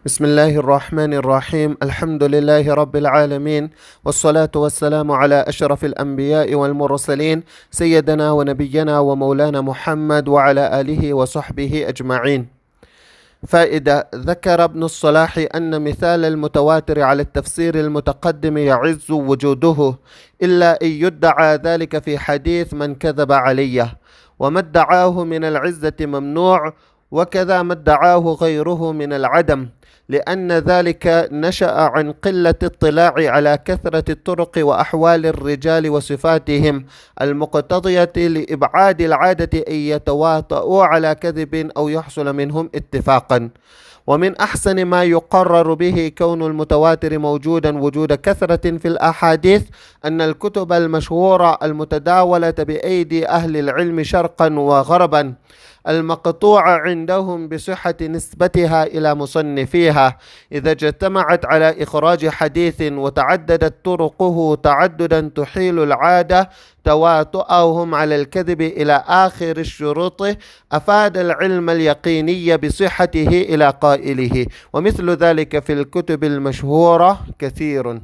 بسم الله الرحمن الرحيم الحمد لله رب العالمين والصلاة والسلام على أشرف الأنبياء والمرسلين سيدنا ونبينا ومولانا محمد وعلى آله وصحبه أجمعين. فائدة: ذكر ابن الصلاح أن مثال المتواتر على التفسير المتقدم يعز وجوده إلا أن يدعى ذلك في حديث من كذب عليه، وما ادعاه من العزة ممنوع، وكذا ما ادعاه غيره من العدم، لأن ذلك نشأ عن قلة اطلاع على كثرة الطرق وأحوال الرجال وصفاتهم المقتضية لإبعاد العادة أن يتواطؤوا على كذب أو يحصل منهم اتفاقا. ومن أحسن ما يقرر به كون المتواتر موجودا وجود كثرة في الأحاديث أن الكتب المشهورة المتداولة بأيدي أهل العلم شرقا وغربا المقطوع عندهم بصحة نسبتها إلى مصنفيها إذا اجتمعت على إخراج حديث وتعددت طرقه تعددا تحيل العادة تواطؤهم على الكذب إلى آخر الشروط، أفاد العلم اليقيني بصحته إلى قائله، ومثل ذلك في الكتب المشهورة كثير.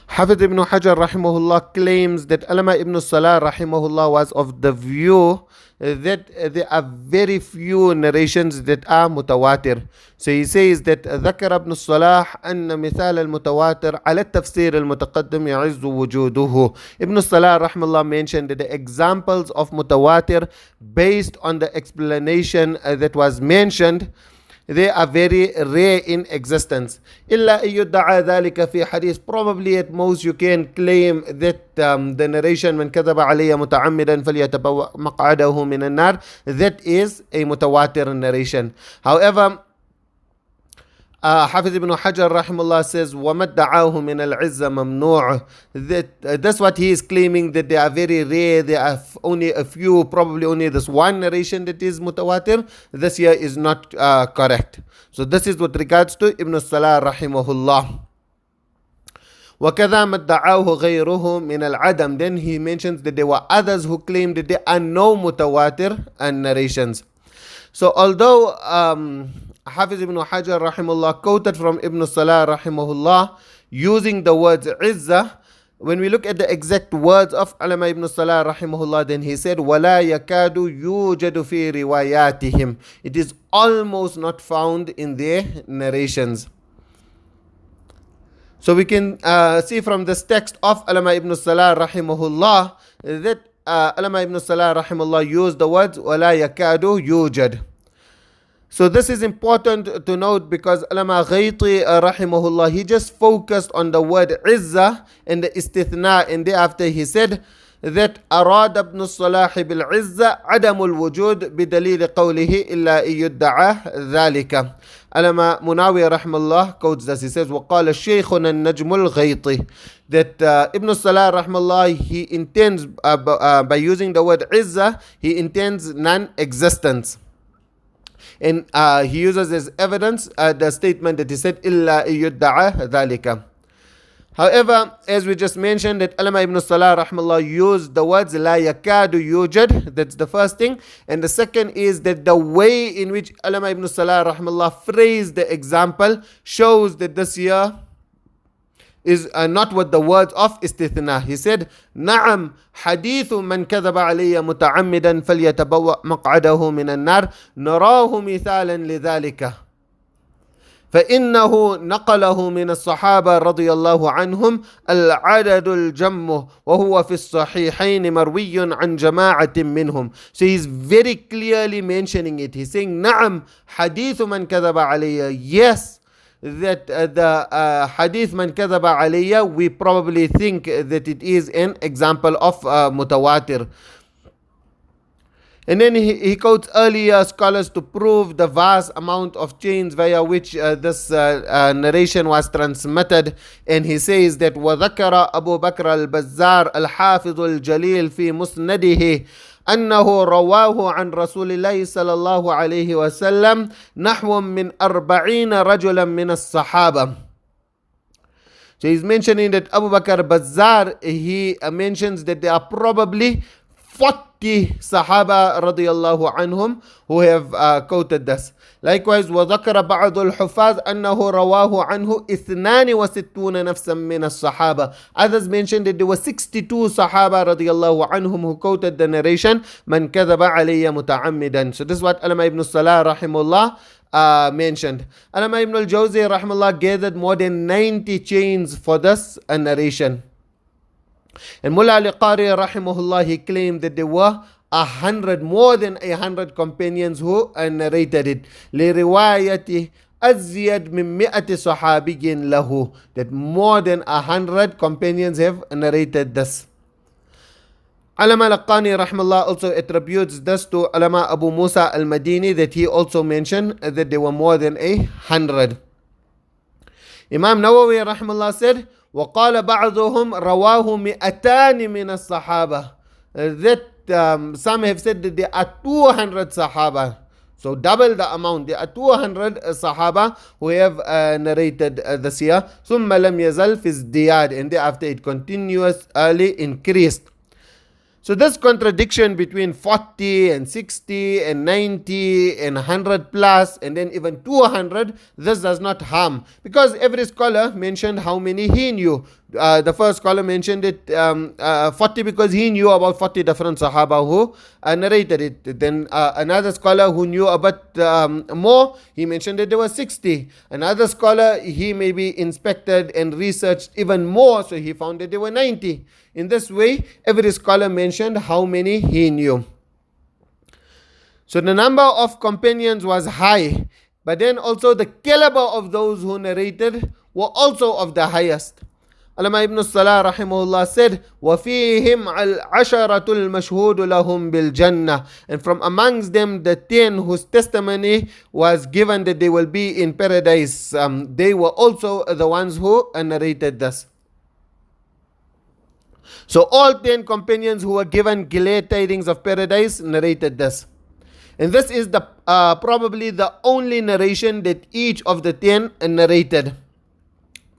Hafidh ibn Hajar rahimahullah claims that ʿAllāmah ibn Salah rahimahullah was of the view that there are very few narrations that are mutawatir. So he says that ذكر ابن الصلاح أن مثال المتواتر على التفسير المتقدم يعز وجوده. Ibn Salah rahimahullah mentioned that the examples of mutawatir based on the explanation that was mentioned, they are very rare in existence. إلا أن يدعى ذلك في حديث. Probably at most you can claim that the narration من كذب علي متعمدا فليتبوأ مقعده من النار, that is a mutawatir narration. However, Hafidh ibn Hajar rahimahullah says وَمَا ادَّعَاهُ مِنَ الْعِزَّةِ مَمْنُوعٌ. That's what he is claiming, that they are very rare. There are only a few, probably only this one narration that is mutawatir. This here is not correct. So this is with regards to Ibn Salah rahimahullah. وَكَذَا مَا ادَّعَاهُ غَيْرُهُ مِنَ الْعَدَمِ. Then he mentions that there were others who claimed that there are no mutawatir and narrations. So although Hafiz ibn Hajar rahimahullah quoted from Ibn Salah rahimahullah using the words izzah, when we look at the exact words of ʿAllāmah ibn Salah rahimahullah, then he said وَلَا يَكَادُ يُوجَدُ فِي رِوَايَاتِهِمْ. It is almost not found in their narrations. So we can see from this text of ʿAllāmah ibn Salah rahimahullah that ʿAllāmah ibn Salah rahimahullah used the words وَلَا يَكَادُ يُوجَدُ. So this is important to note because ʿAllāmah Ghayti rahimahullah, he just focused on the word izzah and the istithna, and thereafter he said that أراد ابن الصلاح بالعزة عدم الوجود بدليل قوله إلا أن يدعى ذلك. ዐallāmah Munawwir rahimahullah quotes this. He says وقال شيخنا النجم الغيطي, that Ibn Salah rahimahullah, he intends by using the word izzah, he intends non-existence. And he uses as evidence the statement that he said إِلَّا يُدَّعَى ذَلِكَ. However, as we just mentioned, that ʿAllāmah ibn Salah rahimahullah used the words لَا يَكَادُ يُوجَدْ. That's the first thing. And the second is that the way in which ʿAllāmah ibn Salah rahimahullah phrased the example shows that this here is not with the words of istithna. He said نعم حديث من كذب علي متعمدا فليتبوأ مقعده من النار نراه مثالا لذلك فإنه نقله من الصحابة رضي الله عنهم العدد الجم وهو في الصحيحين مروي عن جماعة منهم. So he's very clearly mentioning it. He's saying نعم حديث من كذب علي. Yes, that the hadith man kadhaba alayya, we probably think that it is an example of mutawatir. And then he quotes earlier scholars to prove the vast amount of chains via which this narration was transmitted. And he says that وَذَكَرَ أبو بكر البزار الحافظ الجليل في مسنده أنه رواه عن رسول الله صلى الله عليه وسلم نحو من 40 رجلا من الصحابة. So he's mentioning that Abu Bakr Bazzar, he mentions that there are probably 40 Sahaba radiyallahu anhum who have quoted this. Likewise, وذكر بعض الحفاظ أنه رواه عنه 62 نفسا من الصحابة. Others mentioned that there were 62 Sahaba radiyallahu anhum who quoted the narration من كذب علي متعمدا. So this is what ʿAllāmah ibn Salah rahimahullah mentioned. ʿAllāmah ibn al-Jawzi rahimahullah gathered more than 90 chains for this narration. And Mullah al-Qari rahimahullah, he claimed that there were 100, more than 100 companions who narrated it. لرواية أزيد من 100 صحابي له, that more than 100 companions have narrated this. ʿAllāmah al-Qani rahimahullah also attributes this to ʿAllāmah Abu Mūsa al-Madini, that he also mentioned that there were more than 100. Imam Nawawi rahimahullah said, وقال بعضهم رواه 200 من الصحابة, that some have said that there are 200 Sahaba. So double the amount. There are 200 Sahaba who have narrated this here. ثم لم يزل في ازدياد, and thereafter it continuously increased. So this contradiction between 40 and 60 and 90 and 100 plus and then even 200, this does not harm, because every scholar mentioned how many he knew. The first scholar mentioned it 40 because he knew about 40 different Sahaba who narrated it. Then another scholar who knew about more, he mentioned that there were 60. Another scholar, he maybe inspected and researched even more, so he found that there were 90. In this way, every scholar mentioned how many he knew. So the number of companions was high, but then also the caliber of those who narrated were also of the highest. ʿAllāmah ibn Salah rahimahullah said, وَفِيهِمْ الْعَشَرَةُ الْمَشْهُودُ لَهُمْ بِالْجَنَّةِ, and from amongst them the 10 whose testimony was given that they will be in paradise. They were also the ones who narrated this. So all 10 companions who were given glad tidings of paradise narrated this. And this is the probably the only narration that each of the 10 narrated.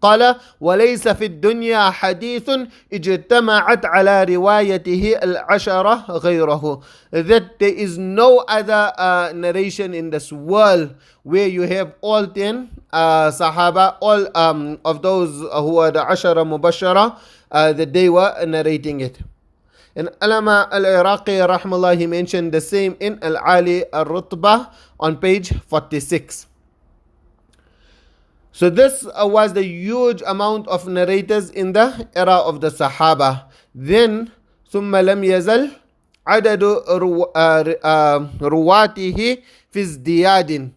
قال وليس في الدنيا حديث اجتمعت على روايته العشرة غيره, that there is no other narration in this world where you have all 10 Sahaba, all of those who are the Ashara Mubashara, that they were narrating it. And ʿAllāmah al-Iraqi rahimahullah, he mentioned the same in Al-Ali al-Rutbah on page 46. So this was the huge amount of narrators in the era of the Sahaba. Then ثم لم يزل عدد رواته في ازدياد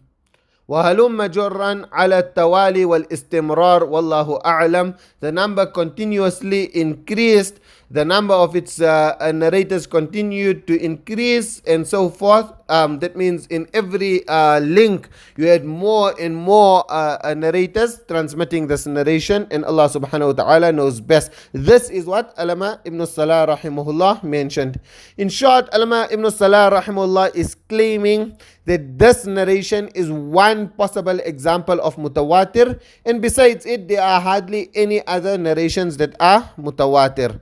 وهلم جرا على التوالي والاستمرار والله أعلم. The number continuously increased, the number of its narrators continued to increase and so forth. That means in every link you had more and more narrators transmitting this narration, and Allah subhanahu wa ta'ala knows best. This is what ʿAllāmah ibn Salah rahimahullah mentioned. In short, ʿAllāmah ibn Salah rahimahullah is claiming that this narration is one possible example of Mutawātir, and besides it there are hardly any other narrations that are Mutawātir.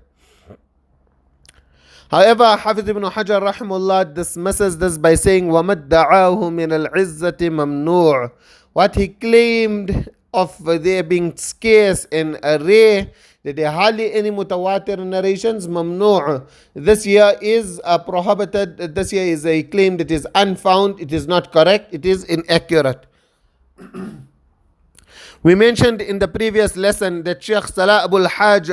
However, Hafiz ibn Hajar rahimahullah dismisses this by saying وَمَدَّعَاهُ مِنَ الْعِزَّةِ مَمْنُوعٌ. What he claimed of there being scarce and rare, that there are hardly any Mutawātir narrations, mamnu'. This here is prohibited. This here is a claim that is unfound. It is not correct. It is inaccurate. We mentioned in the previous lesson that Shaykh Salah Abul Hajj,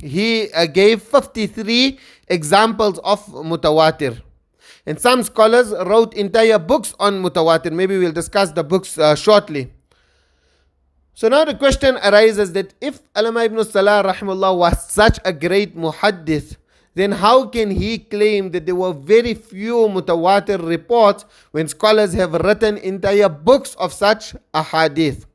he gave 53 examples of Mutawātir. And some scholars wrote entire books on Mutawātir. Maybe we'll discuss the books shortly. So now the question arises that if ʿAllāmah ibn Salah rahimahullah was such a great muhaddith, then how can he claim that there were very few Mutawātir reports when scholars have written entire books of such ahadith?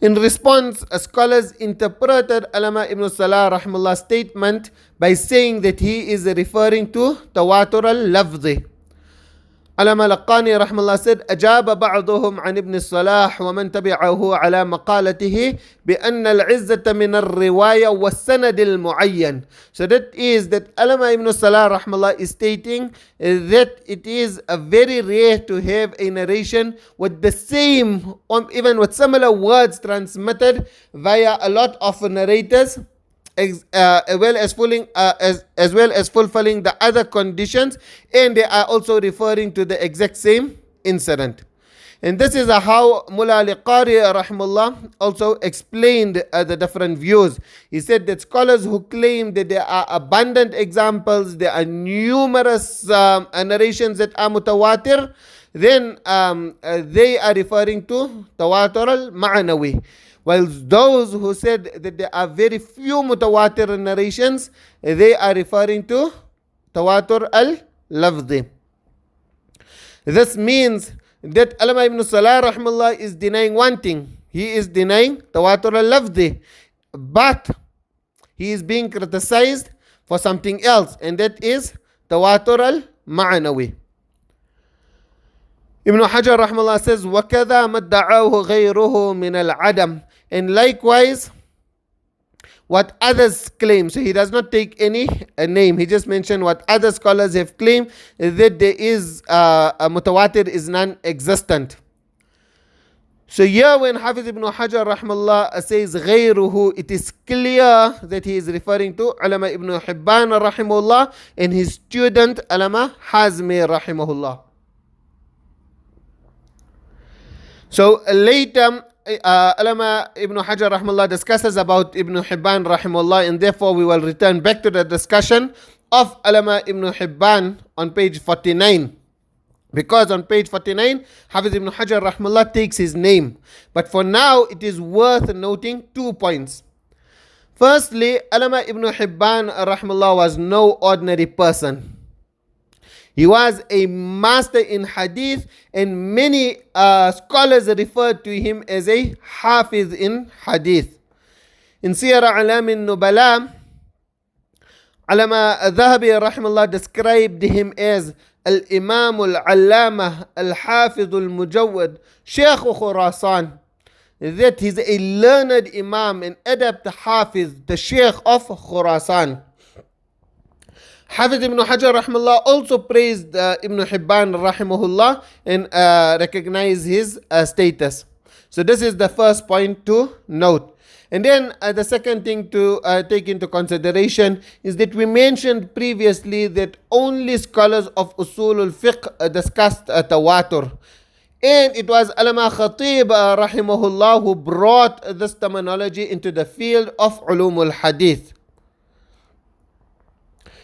In response, scholars interpreted ʿAllāmah ibn Salah rahimahullah's statement by saying that he is referring to tawatur al-lafzi. Ḥalāmah al-Qāni rahimahullah said, أجاب بعضهم عن ابن الصلاح ومن تبعه على مقالته بأن العزة من الرواية والسند المعين. So that is that Ḥalāmah ibn Salah rahimahullah is stating that it is a very rare to have a narration with the same or even with similar words transmitted via a lot of narrators, as well as fulfilling the other conditions, and they are also referring to the exact same incident. And this is how Mullah al-Qari rahimahullah also explained the different views. He said that scholars who claim that there are abundant examples, there are numerous narrations that are mutawātir, then they are referring to tawatur al-ma'nawi. While those who said that there are very few mutawātir narrations, they are referring to tawatur al-lafzi. This means that Ḥalāmah ibn Salah rahimahullah is denying one thing. He is denying tawatur al-lafzi, but he is being criticized for something else, and that is tawatur al-ma'nawi. Ibn Hajar rahimahullah says, وَكَذَا مَدَّعَوْهُ غَيْرُهُ مِنَ الْعَدَمِ. And likewise, what others claim. So he does not take any name. He just mentioned what other scholars have claimed, that there is a mutawātir is non-existent. So here when Hafiz ibn Hajar rahimahullah says غَيْرُهُ, it is clear that he is referring to Ḥalāmah ibn Hibban rahimahullah and his student Ḥalāmah Hazmi rahimahullah. So later, Ḥalāmah ibn Hajar rahimahullah discusses about Ibn Hibban rahimahullah, and therefore we will return back to the discussion of Ḥalāmah ibn Hibban on page 49. Because on page 49, Hafiz ibn Hajar rahimahullah takes his name. But for now, it is worth noting 2 points. Firstly, Ḥalāmah ibn Hibban rahimahullah was no ordinary person. He was a master in Ḥadīth, and many scholars referred to him as a Hafiz in Ḥadīth. In Siyar a'lam an-Nubala, Ḥalāmah al-Dhahabi rahimahullah described him as al-Imam al-ʿAllāmah al-Hafiz al-Mujawwad Shaykh Khurasan, that he's a learned Imam and adept Hafiz, the Shaykh of Khurasan. Hafiz ibn Hajar rahimahullah also praised Ibn Hibban rahimahullah and recognized his status. So this is the first point to note. And then the second thing to take into consideration is that we mentioned previously that only scholars of usul al-fiqh discussed tawatur. And it was Ḥalāmah Khatib rahimahullah who brought this terminology into the field of ulum al-hadith.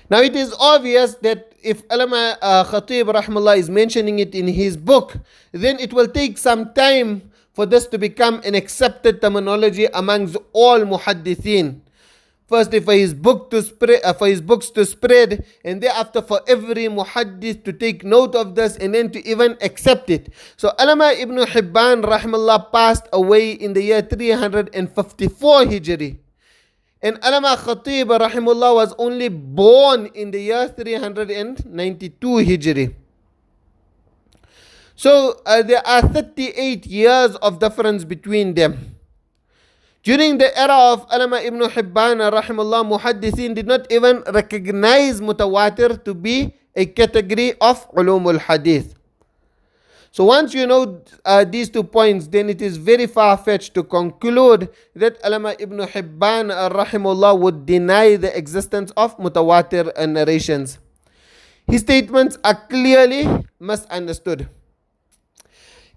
Now it is obvious that if Ḥalāmah Khatib rahimahullah is mentioning it in his book, then it will take some time for this to become an accepted terminology amongst all muhaddithin. Firstly, for his books to spread, and thereafter for every muhaddith to take note of this and then to even accept it. So Ḥalāmah ibn Hibban rahimahullah passed away in the year 354 Hijri. And Ḥalāmah Khatib rahimahullah was only born in the year 392 Hijri. So there are 38 years of difference between them. During the era of Ḥalāmah ibn Hibban rahimahullah, muhaddithin did not even recognize mutawātir to be a category of ulumul hadith. So once you know these 2 points, then it is very far-fetched to conclude that Ḥalāmah ibn Hibban rahimahullah would deny the existence of mutawātir narrations. His statements are clearly misunderstood.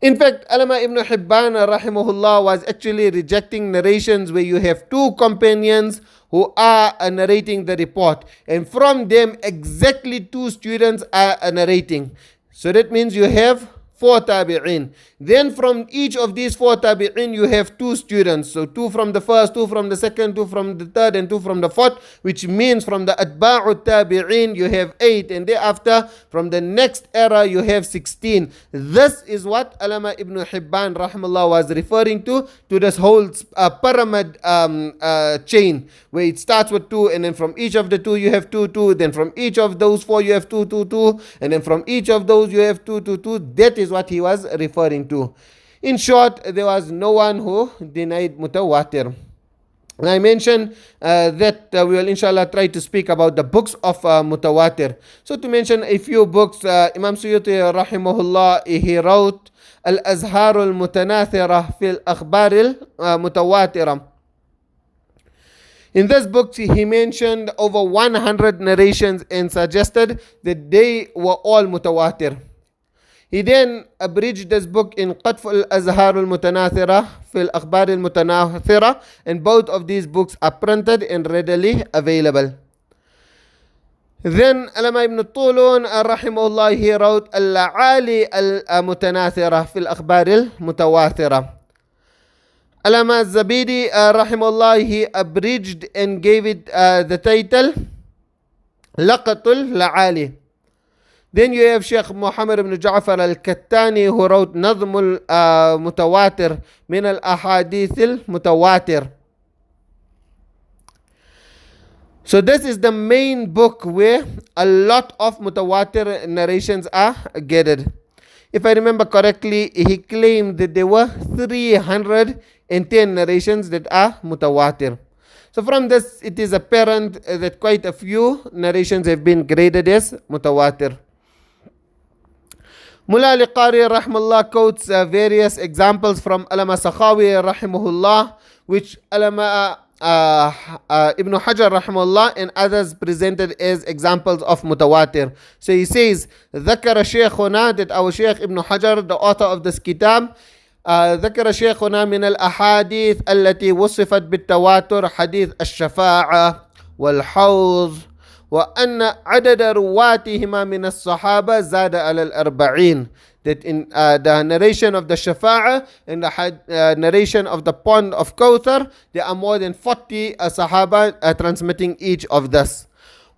In fact, Ḥalāmah ibn Hibban rahimahullah was actually rejecting narrations where you have 2 companions who are narrating the report, and from them exactly 2 students are narrating. So that means you have 4 tabi'in. Then from each of these 4 tabi'in, you have 2 students. So 2 from the first, 2 from the second, 2 from the third, and 2 from the fourth, which means from the atba'u tabi'in, you have 8. And thereafter, from the next era, you have 16. This is what Allāmah ibn Hibban rahimahullah was referring to this whole pyramid chain, where it starts with 2, and then from each of the 2, you have 2, 2. Then from each of those 4, you have 2, 2, 2. And then from each of those, you have 2, 2, 2. That is what he was referring to. In short, there was no one who denied Mutawātir. And I mentioned that we will inshallah try to speak about the books of Mutawātir. So to mention a few books, Imam Suyuti rahimahullah, he wrote Al-Azhār al-Mutanathira fil Akhbar al-Mutawātira. In this book, he mentioned over 100 narrations and suggested that they were all Mutawātir. He then abridged this book in Qatf al-Azhār al-Mutanathira fil Akhbar al-Mutanathira, and both of these books are printed and readily available. Then Allāmah ibn Tulun rahimahullah, he wrote Al-La'ali al-Mutanathira fil Akhbar al-Mutawātira. Allāmah Zabidi rahimahullah, he abridged and gave it the title Laqatul La'ali. Then you have Sheikh Muhammad ibn Ja'far al-Kattani, who wrote Nazm al-Mutawātir min al-Ahādith al-Mutawātir. So this is the main book where a lot of Mutawātir narrations are gathered. If I remember correctly, he claimed that there were 310 narrations that are Mutawātir. So from this, it is apparent that quite a few narrations have been graded as Mutawātir. Mullah al-Qari rahimahullah quotes various examples from Allāmah Sakhawi rahimahullah, which Allāmah Ibn Hajar rahimahullah and others presented as examples of Mutawātir. So he says, ذكر شيخنا, that our Shaykh Ibn Hajar, the author of this kitab, ذكر شيخنا من الأحاديث التي وصفت بالتواتر حديث الشفاعة والحوض وأن عدد رواتهما من الصحابة زاد على الأربعين. That in the narration of the Shafa'ah and the narration of the pond of Kawthar, there are more than 40 Sahaba transmitting each of this.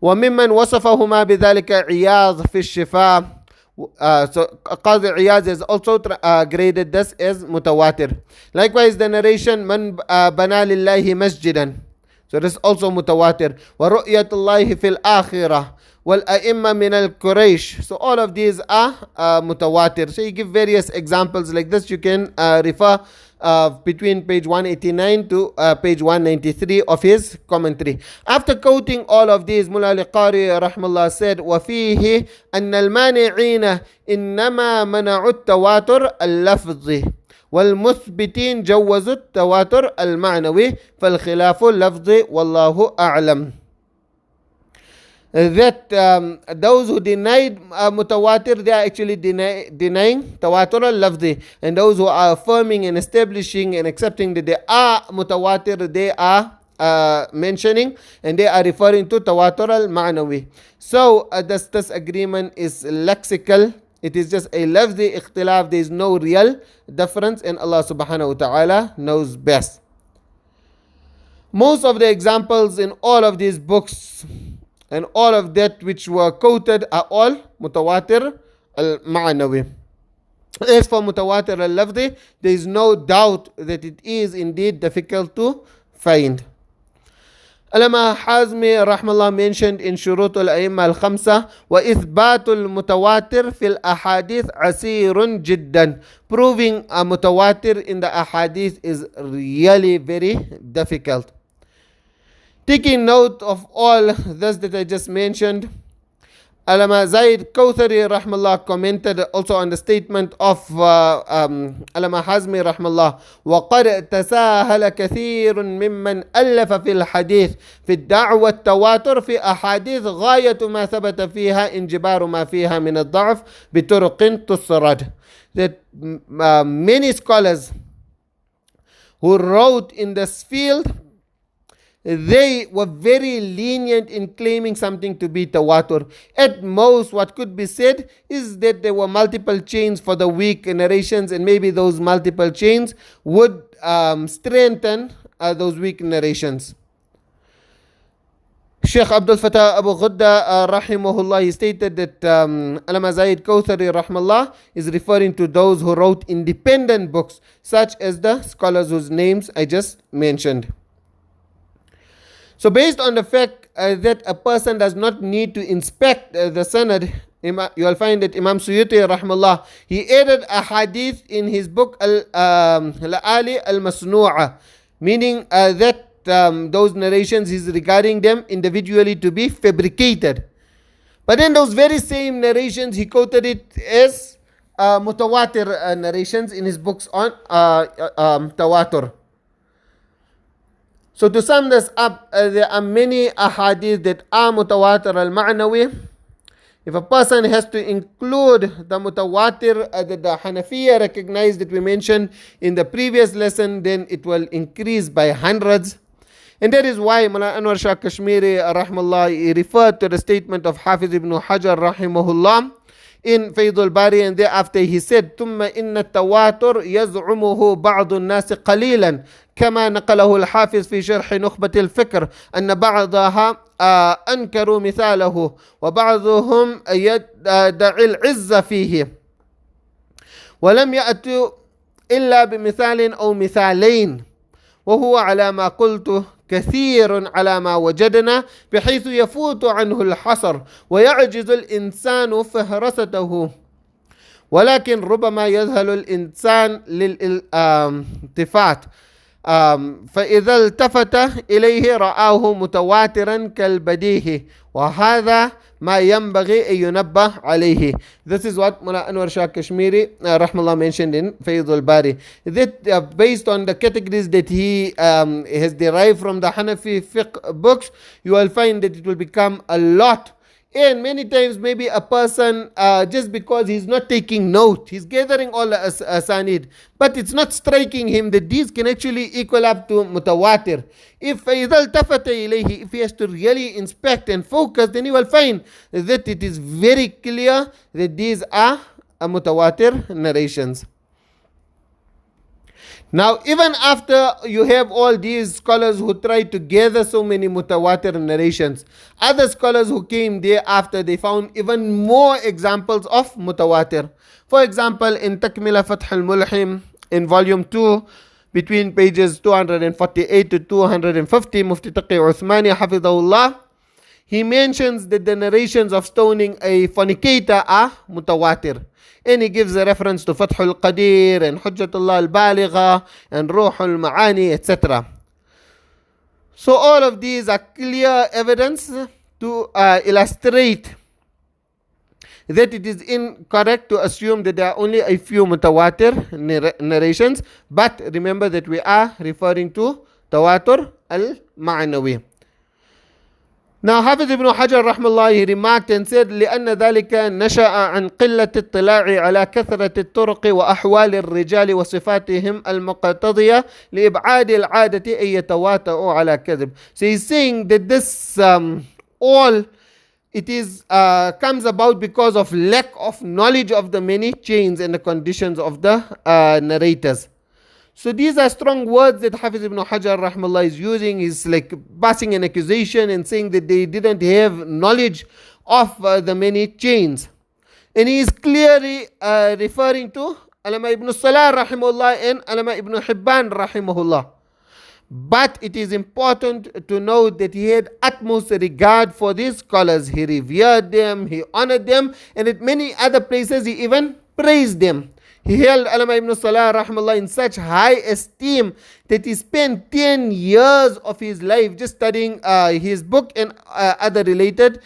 وممن وصفهما بذلك عياض في الشفاء. So Qadi Iyaz has also graded this as Mutawātir. Likewise, the narration Man bana lillahi masjidan. So this is also Mutawātir. وَرُؤْيَةُ اللَّهِ فِي الْآخِرَةِ وَالْأَئِمَّةِ مِنَ الْقُرَيْشِ. So all of these are Mutawātir. So you give various examples like this. You can refer between page 189 to page 193 of his commentary. After quoting all of these, Mullah al-Qari rahimahullah said, وَفِيهِ أَنَّ الْمَانِعِينَ إِنَّمَا مَنَعُوا التَّوَاتُرَ اللَّفْظِ والمثبتين جوزوا التواتر المعنوي فالخلاف اللفظي والله أعلم. That those who denied Mutawātir, they are actually denying Tawatur al-Lafzi, and those who are affirming and establishing and accepting that they are Mutawātir, they are mentioning and they are referring to Tawatur al-Ma'nawi. So this agreement is lexical. It is just a lafzi ikhtilaf. There is no real difference, and Allah subhanahu wa ta'ala knows best. Most of the examples in all of these books and all of that which were quoted are all Mutawātir al-Ma'nawi. As for Mutawātir al-Lafzi, there is no doubt that it is indeed difficult to find. Allāmah Hazmi rahmallah mentioned in Shurūt al-A'imma al-Khamsa, وَإِثْبَاتُ الْمُتَوَاتِرِ فِي الْأَحَادِيثِ عَسِيرٌ جِدًّا. Proving a Mutawātir in the Ahadith is really very difficult. Taking note of all this that I just mentioned, Allāmah Zayd Kawthari rahmallah commented also on the statement of Allāmah Hazmi rahmallah, وَقَدْ تَسَاهَلَ كَثِيرٌ مِمَّنْ أَلَّفَ فِي الْحَدِيثِ فِي الدَّعْوَى التَّوَاتُرِ فِي أَحَادِيث غَايَةُ مَا ثَبَتَ فِيهَا إِنْجِبَارُ مَا فِيهَا مِنَ الضَّعْفِ بِطُرُقٍ تُسْرَدْ. That many scholars who wrote in this field, they were very lenient in claiming something to be tawatur. At most, what could be said is that there were multiple chains for the weak narrations, and maybe those multiple chains would strengthen those weak narrations. Sheikh Abdul Fattah Abu Ghudda rahimahullah, he stated that Allāmah Zayd Kawthari rahimahullah is referring to those who wrote independent books, such as the scholars whose names I just mentioned. So based on the fact that a person does not need to inspect the sanad, you will find that Imam Suyuti rahimahullah, he added a hadith in his book Al-La'ali al-Masnu'a, meaning that those narrations is regarding them individually to be fabricated. But then those very same narrations, he quoted it as Mutawātir narrations in his books on Tawatur. So to sum this up, there are many ahadith that are Mutawātir al-Ma'nawi. If a person has to include the Mutawātir that the Hanafiya recognized that we mentioned in the previous lesson, then it will increase by hundreds. And that is why Mullah Anwar Shah Kashmiri rahimahullah referred to the statement of Hafiz ibn Hajar rahimahullah in Faydul Bari, and thereafter he said, ثم إن التواتر يزعمه بعض الناس قليلا كما نقله الحافظ في شرح نخبة الفكر أن بعضها أنكروا مثاله وبعضهم يدعي العزة فيه ولم يأتوا إلا بمثال أو مثالين وهو على ما قلت كثير على ما وجدنا بحيث يفوت عنه الحصر ويعجز الإنسان فهرسته ولكن ربما يذهل الإنسان للالتفات فإذا التفت إليه رآه متواترا كالبديهي وهذا ما ينبغي أن ينبه عليه. This is what Mullah Anwar Shah Kashmiri rahmallah mentioned in Faydul Bari, that based on the categories that he has derived from the Hanafi fiqh books, you will find that it will become a lot. And many times maybe a person just because he's not taking note, he's gathering all the asanid, but it's not striking him that these can actually equal up to Mutawātir. If he has to really inspect and focus, then he will find that it is very clear that these are Mutawātir narrations. Now, even after you have all these scholars who tried to gather so many Mutawātir narrations, other scholars who came thereafter, they found even more examples of Mutawātir. For example, in Takmila Fath al-Mulhim, in volume 2, between pages 248 to 250, Mufti Taqi Uthmani Hafidhahullah, he mentions that the narrations of stoning a fornicator are Mutawātir. And he gives a reference to Fathul Qadir and Hujjatullah al-Baligha and Ruhul Ma'ani, etc. So all of these are clear evidence to illustrate that it is incorrect to assume that there are only a few Mutawātir narrations, but remember that we are referring to Tawatur al-Ma'nawi. Now, Hafiz ibn Hajar rahmallah, he remarked and said, لأن ذلك نشأ عن قلة الاطلاع على كثرة الطرق وأحوال الرجال وصفاتهم المقتضية لإبعاد العادة أن يتواتأوا على كذب. So he's saying that this all it is comes about because of lack of knowledge of the many chains and the conditions of the narrators. So these are strong words that Hafiz ibn Hajar rahmallah is using. He's like passing an accusation and saying that they didn't have knowledge of the many chains. And he is clearly referring to Allāmah ibn Salāḥ rahimahullah and Allāmah ibn Hibban rahimahullah. But it is important to note that he had utmost regard for these scholars. He revered them, he honored them, and at many other places he even praised them. He held Allāmah ibn Salāḥ rahimahullah in such high esteem that he spent 10 years of his life just studying his book and other related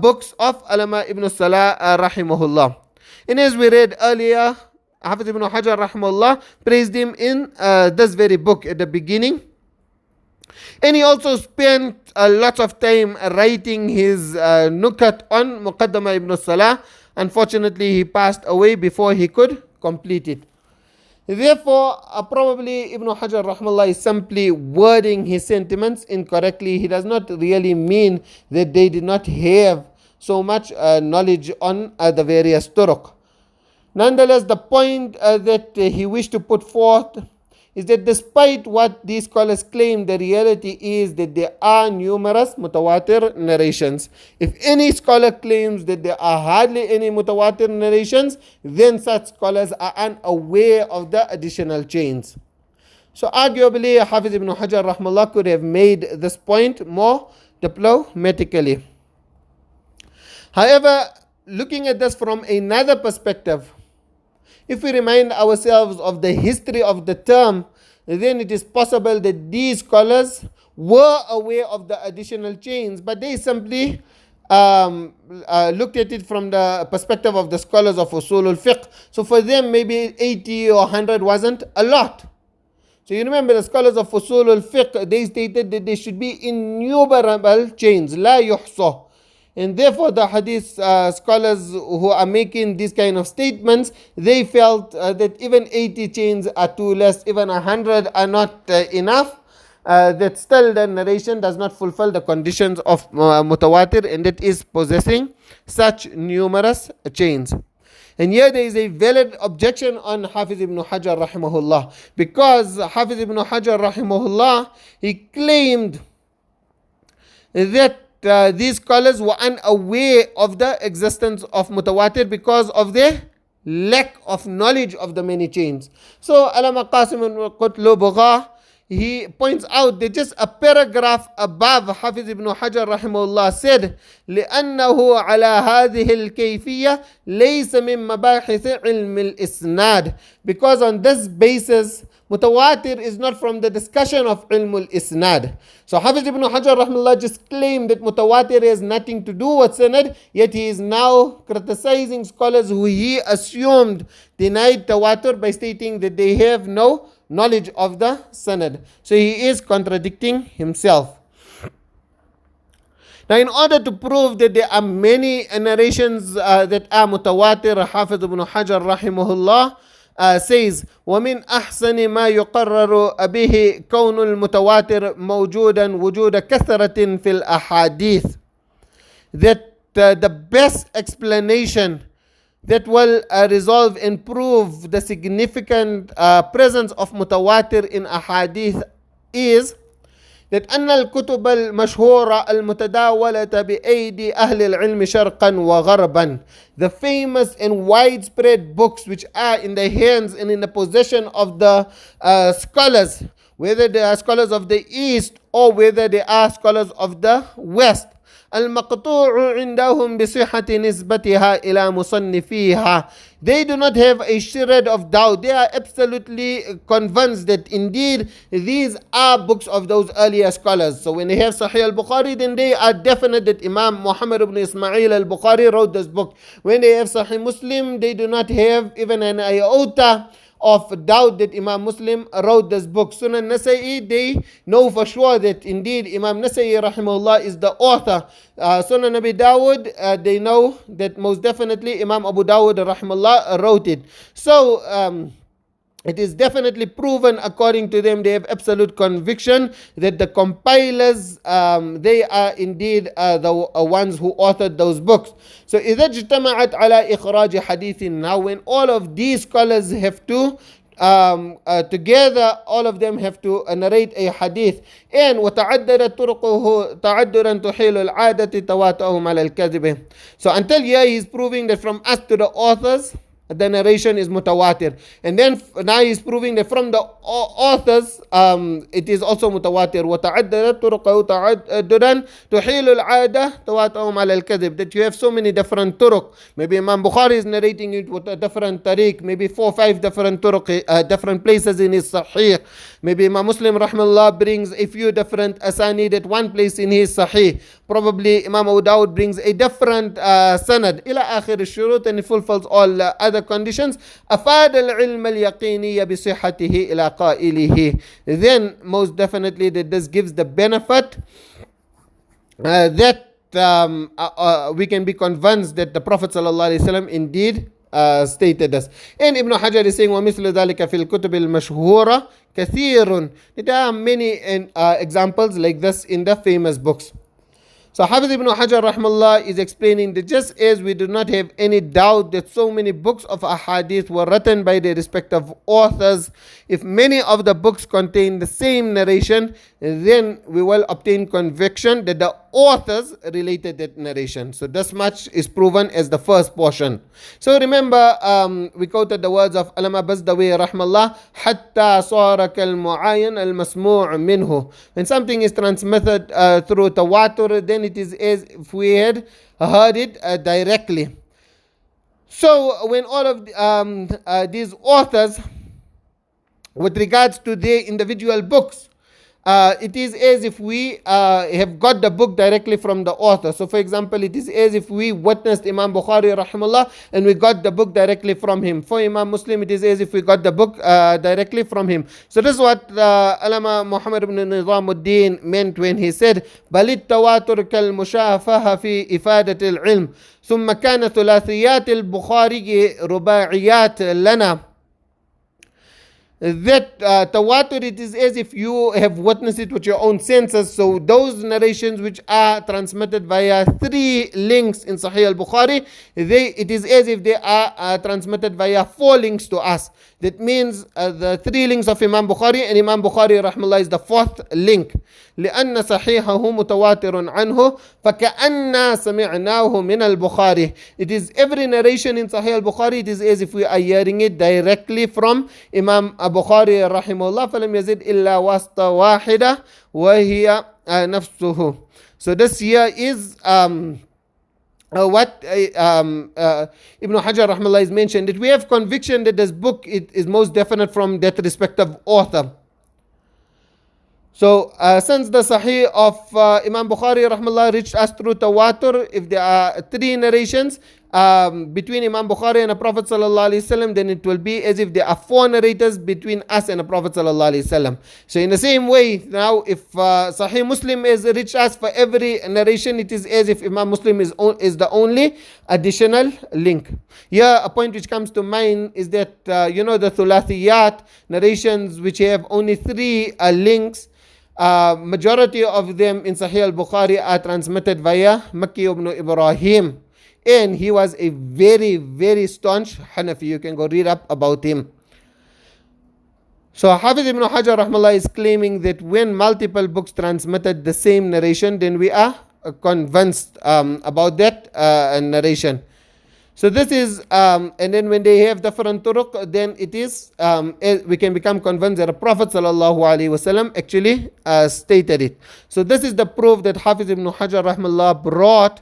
books of Allāmah ibn Salāḥ rahimahullah. And as we read earlier, Hafiz ibn Hajar rahimahullah praised him in this very book at the beginning. And he also spent a lot of time writing his nukat on Muqaddamah ibn Salāḥ. Unfortunately, he passed away before he could complete it. Therefore, probably Ibn Hajar rahmallah is simply wording his sentiments incorrectly. He does not really mean that they did not have so much knowledge on the various turuq. Nonetheless, the point that he wished to put forth is that despite what these scholars claim, the reality is that there are numerous Mutawātir narrations. If any scholar claims that there are hardly any Mutawātir narrations, then such scholars are unaware of the additional chains. So arguably, Hafiz ibn Hajar rahmallah could have made this point more diplomatically. However, looking at this from another perspective, if we remind ourselves of the history of the term, then it is possible that these scholars were aware of the additional chains, but they simply looked at it from the perspective of the scholars of Usul al-Fiqh. So for them, maybe 80 or 100 wasn't a lot. So you remember the scholars of Usul al-Fiqh, they stated that there should be innumerable chains, la yuhsa. And therefore the hadith scholars who are making these kind of statements, they felt that even 80 chains are too less, even 100 are not enough. That still the narration does not fulfill the conditions of Mutawātir, and it is possessing such numerous chains. And here there is a valid objection on Hafiz ibn Hajar rahimahullah, because Hafiz ibn Hajar rahimahullah, he claimed that these scholars were unaware of the existence of Mutawātir because of their lack of knowledge of the many chains. So ʿAllāmah Qasim al-Qutlubugha, he points out that just a paragraph above, Hafiz ibn Hajar rahimahullah said, لأنه على هذه الكيفية ليس من مباحث علم الإسناد, because on this basis Mutawātir is not from the discussion of ilm al-isnad. So Hafiz ibn Hajar rahimahullah just claimed that Mutawātir has nothing to do with sanad, yet he is now criticizing scholars who he assumed denied tawatur by stating that they have no knowledge of the sanad. So he is contradicting himself. Now, in order to prove that there are many narrations that are Mutawātir, Hafiz ibn Hajar rahimahullah says, وَمِنْ أَحْسَنِ مَا يُقَرَّرُ بِهِ كَوْنُ الْمُتَوَاتِرِ مَوْجُودًا وُجُودَ كَثْرَةٍ فِي الْأَحَادِيثِ. That the best explanation that will resolve and prove the significant presence of Mutawātir in ahadith is that أن الكتب المشهورة المتداولة بأيدي أهل العلم شرقا وغربا, the famous and widespread books which are in the hands and in the possession of the scholars, whether they are scholars of the East or whether they are scholars of the West, المقطوع عندهم بصحة نسبتها إلى مصنفيها, they do not have a shred of doubt. They are absolutely convinced that indeed these are books of those earlier scholars. So when they have Sahih al-Bukhari, then they are definite that Imam Muhammad ibn Ismail al-Bukhari wrote this book. When they have Sahih Muslim, they do not have even an iota of doubt that Imam Muslim wrote this book. Sunan Nasa'i, they know for sure that indeed Imam Nasa'i rahimahullah is the author. Sunan Abi Dawud, they know that most definitely Imam Abu Dawud rahimahullah wrote it. So it is definitely proven according to them, they have absolute conviction that the compilers, they are indeed the ones who authored those books. So إذا اجتمعت على إخراج حديث, now when all of these scholars have to together, all of them have to narrate a hadith, and وتعددت طرقه تعددا تحيل العادة تواتؤهم على الكذب. So until here he is proving that from us to the authors, the narration is Mutawātir. And then now he's proving that from the authors, it is also Mutawātir. وَتَعَدَّدَتْ طُرُقَهُ تَعَدُّدًا تُحِيلُ الْعَادَةِ تَوَاتُؤُهُم عَلَى الْكَذِبِ. That you have so many different turuq. Maybe Imam Bukhari is narrating it with a different tariq. Maybe 4 or 5 different turuq, different places in his Sahih. Maybe Imam Muslim rahmallah brings a few different asanid at one place in his Sahih. Probably Imam Abu Dawud brings a different sanad. إلى آخر الشروط, and it fulfills all other conditions. أفاد العلم اليقيني بصحته إلى قائله. Then most definitely that this gives the benefit that we can be convinced that the Prophet ﷺ indeed stated this. And Ibn Hajar is saying, وَمِثْلُ ذَلِكَ فِي الْكُتُبِ الْمَشْهُورَةِ كَثِيرٌ. There are many examples like this in the famous books. So Hafiz ibn Hajar rahmallah is explaining that just as we do not have any doubt that so many books of ahadith were written by their respective authors, if many of the books contain the same narration, then we will obtain conviction that the authors related that narration. So this much is proven as the first portion. So remember, we quoted the words of ʿAllāmah Bazdawi rahmallah, حَتَّى صَارَ كَالْمُعَايَنَ الْمَسْمُوعِ مِنْهُ. When something is transmitted through Tawātur, then it is as if we had heard it directly. So when all of these authors, with regards to their individual books, it is as if we have got the book directly from the author. So for example, it is as if we witnessed Imam Bukhari rahimahullah and we got the book directly from him. For Imam Muslim, it is as if we got the book directly from him. So this is what ʿAllāmah Muhammad ibn Nizamuddin meant when he said, بَلِ التَّوَاتُرُ كَالْمُشَافَهَ فِي إِفَادَةِ الْعِلْمِ ثُمَّ كَانَ ثُلَاثِيَّاتِ الْبُخَارِيِّ رُبَاعِيَّاتِ لَنَا. That Tawatur, it is as if you have witnessed it with your own senses. So those narrations which are transmitted via 3 links in Sahih al-Bukhari, it is as if they are transmitted via 4 links to us. That means the 3 links of Imam Bukhari, and Imam Bukhari rahmallah is the 4th link. لأن صحيحه متواتر عنه فكأننا سمعناه من البخاري. It is every narration in Sahih al-Bukhari, it is as if we are hearing it directly from Imam Bukhari rahimahullah. فلم يزد إلا واسطة واحدة وهي نفسه. So this here is what Ibn Hajar rahmallah is mentioned, that we have conviction that this book is most definite from that respective author. So since the Sahih of Imam Bukhari rahmallah reached us through Tawatur, if there are 3 narrations between Imam Bukhari and the Prophet sallallahu alaihi wasallam, then it will be as if there are 4 narrators between us and the Prophet sallallahu alaihi wasallam. So in the same way, now if Sahih Muslim has reached us, for every narration it is as if Imam Muslim is the only additional link. Here a point which comes to mind is that the thulathiyat narrations which have only 3 links, majority of them in Sahih al-Bukhari are transmitted via Makki ibn Ibrahim, and he was a very, very staunch Hanafi. You can go read up about him. So Hafiz ibn Hajar rahmallah is claiming that when multiple books transmitted the same narration, then we are convinced about that narration. So this is, and then when they have different turuq, then it is, we can become convinced that the Prophet sallallahu alaihi wasallam actually stated it. So this is the proof that Hafiz ibn Hajar rahmallah brought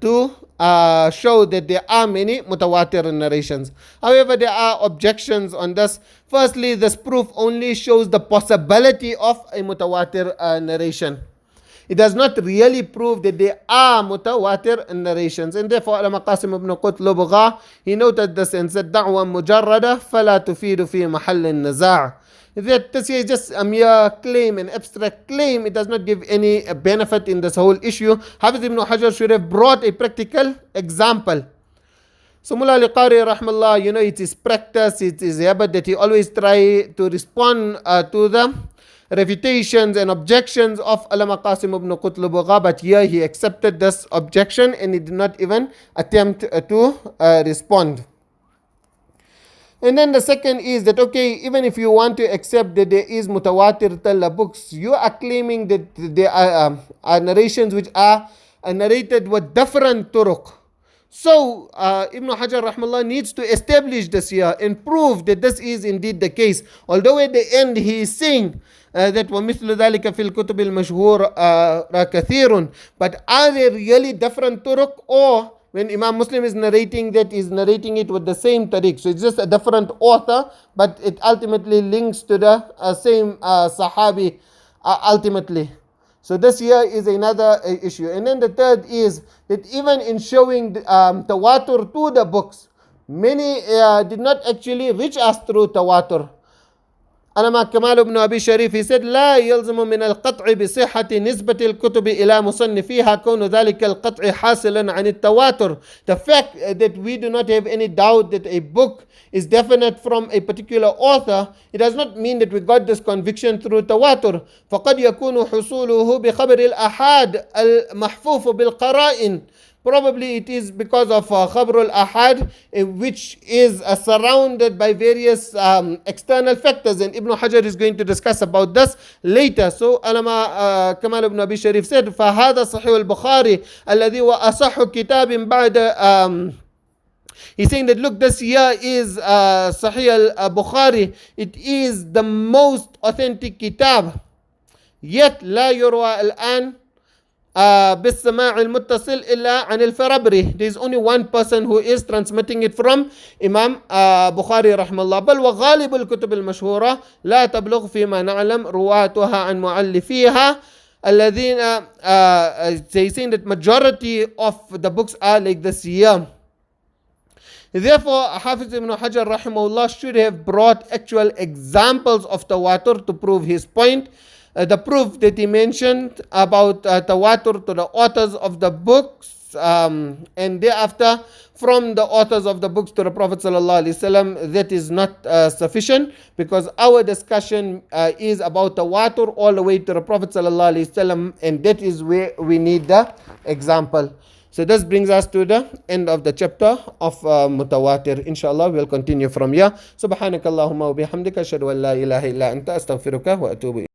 to show that there are many Mutawātir narrations. However, there are objections on this. Firstly, this proof only shows the possibility of a Mutawātir narration. It does not really prove that there are Mutawātir narrations. And therefore, Āllāmah Qasim ibn Qutb, he noted this and said, دعوة مجردة فلا تفيد في محل النزاع. That this is just a mere claim, an abstract claim. It does not give any benefit in this whole issue. Hafiz ibn Hajar should have brought a practical example. So Mullah al-Qari rahmallah, it is practice, it is habit that he always try to respond to the refutations and objections of Āllāmah Qasim ibn Qutb, but here he accepted this objection and he did not even attempt to respond. And then the second is that, okay, even if you want to accept that there is Mutawātir talla books, you are claiming that there are narrations which are narrated with different turuq. So Ibn Hajar rahmallah needs to establish this here and prove that this is indeed the case. Although at the end he is saying that وَمِثْلُ ذَلِكَ فِي الْكُتُبِ الْمَشْهُورَ كَثِيرٌ, but are there really different turuq, or when Imam Muslim is narrating that, is narrating it with the same tariq? So it's just a different author, but it ultimately links to the same Sahabi ultimately. So this here is another issue. And then the third is that even in showing Tawatur to the books, many did not actually reach us through Tawatur. عنما كمال بن أبي شريف, he said لا يلزم من القطع بصحة نسبة الكتب إلى مصنفيها كون ذلك القطع حاصلا عن التواتر. The fact that we do not have any doubt that a book is definite from a particular author, it does not mean that we got this conviction through tawatur. فقد يكون حصوله بخبر الأحاد المحفوف بالقرائن. Probably it is because of khabar al-ahad, which is surrounded by various external factors, and Ibn Hajar is going to discuss about this later. So عنما كمال بن أبي شريف said فهذا صحيح البخاري الذي هو أصح كتاب بعد he's saying that look, this here is Sahih al-Bukhari. It is the most authentic kitab. Yet لا يروى الآن بالسماع المتصل إلا عن الفرابري. There is only one person who is transmitting it from Imam Bukhari رحمه الله. بل وغالب الكتب المشهورة لا تبلغ فيما نعلم رواتها عن مؤلفيها الذين they saying that majority of the books are like this here. Therefore, Hafiz ibn Hajar rahimahullah should have brought actual examples of tawatur to prove his point. The proof that he mentioned about tawatur to the authors of the books and thereafter from the authors of the books to the Prophet sallallahu alaihi wasallam, that is not sufficient, because our discussion is about tawatur all the way to the Prophet sallallahu alaihi wasallam, and that is where we need the example. So this brings us to the end of the chapter of Mutawātir. Inshallah, we'll continue from here. Subhanakallahumma wa bihamdika ashhadu an la ilaha illa anta astaghfiruka wa atubu